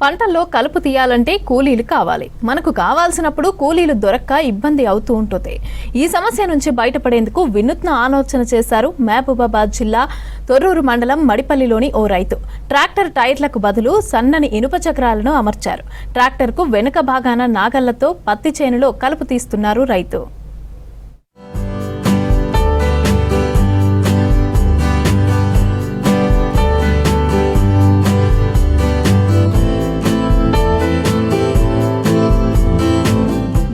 పంటల్లో కలుపు తీయాలంటే కూలీలు కావాలి. మనకు కావాల్సినప్పుడు కూలీలు దొరక్క ఇబ్బంది అవుతూ ఉంటుంది. ఈ సమస్య నుంచి బయటపడేందుకు వినూత్న ఆలోచన చేశారు మహబూబాబాద్ జిల్లా తొర్రూరు మండలం మడిపల్లిలోని ఓ రైతు. ట్రాక్టర్ టైర్లకు బదులు సన్నని ఇనుప చక్రాలను అమర్చారు. ట్రాక్టర్కు వెనుక భాగాన నాగళ్లతో పత్తి చేనులో కలుపు తీస్తున్నారు రైతు.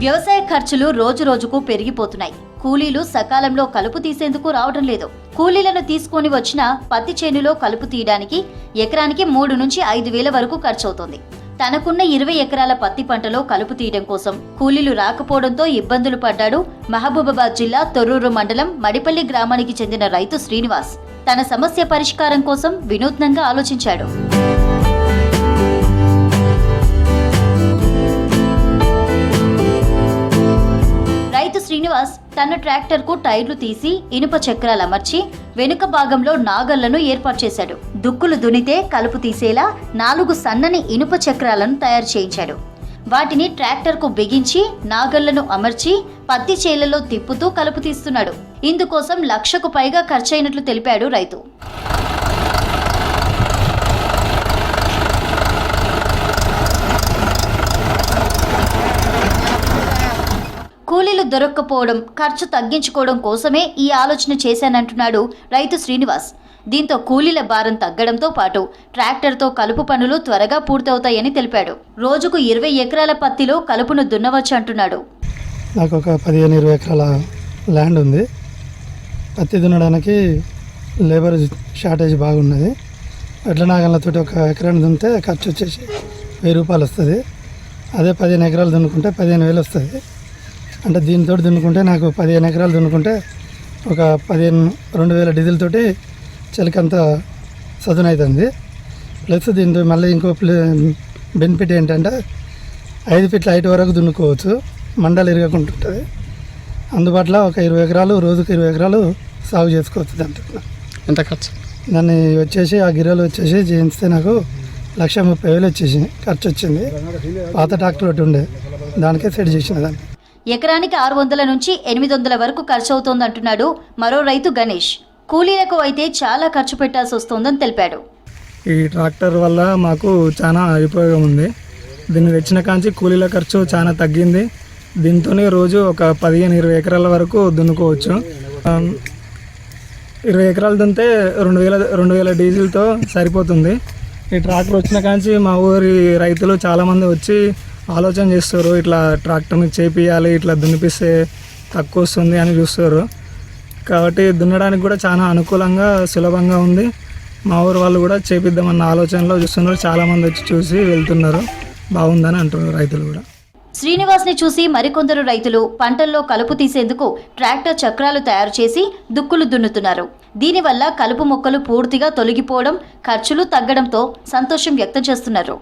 వ్యవసాయ ఖర్చులు రోజు రోజుకు పెరిగిపోతున్నాయి. కూలీలు సకాలంలో కలుపు తీసేందుకు రావడం లేదు. కూలీలను తీసుకొని వచ్చిన పత్తి చేనులో కలుపు తీయడానికి ఎకరానికి 3 నుంచి 5 వేల వరకు ఖర్చవుతోంది. తనకున్న 20 ఎకరాల పత్తి పంటలో కలుపు తీయడం కోసం కూలీలు రాకపోవడంతో ఇబ్బందులు పడ్డాడు మహబూబాబాద్ జిల్లా తొర్రూరు మండలం మడిపల్లి గ్రామానికి చెందిన రైతు శ్రీనివాస్. తన సమస్య పరిష్కారం కోసం వినూత్నంగా ఆలోచించాడు. రైతు శ్రీనివాస్ తన ట్రాక్టర్ కు టైర్లు తీసి ఇనుప చక్రాలు అమర్చి వెనుక భాగంలో నాగళ్లను ఏర్పాటు చేశాడు. దుక్కులు దునితే కలుపు తీసేలా 4 సన్నని ఇనుప చక్రాలను తయారు చేయించాడు. వాటిని ట్రాక్టర్ కు బిగించి నాగళ్లను అమర్చి పత్తి చేలలో తిప్పుతూ కలుపు తీస్తున్నాడు. ఇందుకోసం 1 లక్షకు పైగా ఖర్చయినట్లు తెలిపాడు రైతు. కూలీలు దొరక్కపోవడం, ఖర్చు తగ్గించుకోవడం కోసమే ఈ ఆలోచన చేశానంటున్నాడు రైతు శ్రీనివాస్. దీంతో కూలీల భారం తగ్గడంతో పాటు ట్రాక్టర్తో కలుపు పనులు త్వరగా పూర్తవుతాయని తెలిపాడు. రోజుకు 20 ఎకరాల పత్తిలో కలుపును దున్నవచ్చు అంటున్నాడు. నాకు ఒక 15-20 ఎకరాల ల్యాండ్ ఉంది. పత్తి దున్నడానికి లేబర్ షార్టేజ్ బాగున్నది. ఎడ్ల నాగళ్ళతో ఒక ఎకరాన్ని దున్నితే ఖర్చు వచ్చేసి 1000 రూపాయలు వస్తుంది. అదే 15 ఎకరాలు దున్నుకుంటే 15,000 వస్తుంది. అంటే దీనితో దున్నుకుంటే నాకు 15 ఎకరాలు దున్నుకుంటే ఒక 2,000 డీజిల్ తోటి చలికంతా సదునవుతుంది. ప్లస్ దీంతో మళ్ళీ ఇంకో బెనిఫిట్ ఏంటంటే 5 ఫీట్ల హైట్ వరకు దున్నుకోవచ్చు. మండలు ఇరగకుంటుంటుంది. అందుబాటులో ఒక 20 ఎకరాలు, రోజుకు 20 ఎకరాలు సాగు చేసుకోవచ్చు. దాంట్లో ఎంత ఖర్చు? దాన్ని వచ్చేసి ఆ గిర్రలు వచ్చేసి చేయిస్తే నాకు 1,30,000 వచ్చేసి ఖర్చు వచ్చింది. పాత ట్రాక్టర్ ఒకటి ఉండే దానికే సెట్ చేసిన దాన్ని. ఎకరానికి 600 నుంచి 800 వరకు ఖర్చు అవుతోందంటున్నాడు మరో రైతు గణేష్. కూలీలకు అయితే చాలా ఖర్చు పెట్టాల్సి వస్తోందని తెలిపాడు. ఈ ట్రాక్టర్ వల్ల మాకు చాలా ఉపయోగం ఉంది. దీన్ని తెచ్చిన కాంచి కూలీల ఖర్చు చాలా తగ్గింది. దీంతోనే రోజు ఒక 15-20 ఎకరాల వరకు దున్నుకోవచ్చు. 20 ఎకరాలు దున్నితే 2,000 డీజిల్తో సరిపోతుంది. ఈ ట్రాక్టర్ వచ్చిన కాంచి మా ఊరి రైతులు చాలామంది వచ్చి ఆలోచన చేస్తారు, ఇట్లా ట్రాక్టర్ని చేపియాలి, ఇట్లా దున్నిపిస్తే తక్కువ వస్తుంది అని చూస్తారు. కాబట్టి దున్నడానికి కూడా చాలా అనుకూలంగా సులభంగా ఉంది. మా ఊరు వాళ్ళు కూడా చేపిద్దామన్న ఆలోచనలో చూస్తున్నారు. చాలామంది వచ్చి చూసి వెళ్తున్నారు. బాగుందని అంటున్నారు రైతులు కూడా. శ్రీనివాస్ని చూసి మరికొందరు రైతులు పంటల్లో కలుపు తీసేందుకు ట్రాక్టర్ చక్రాలు తయారు చేసి దుక్కులు దున్నుతున్నారు. దీనివల్ల కలుపు మొక్కలు పూర్తిగా తొలగిపోవడం, ఖర్చులు తగ్గడంతో సంతోషం వ్యక్తం చేస్తున్నారు.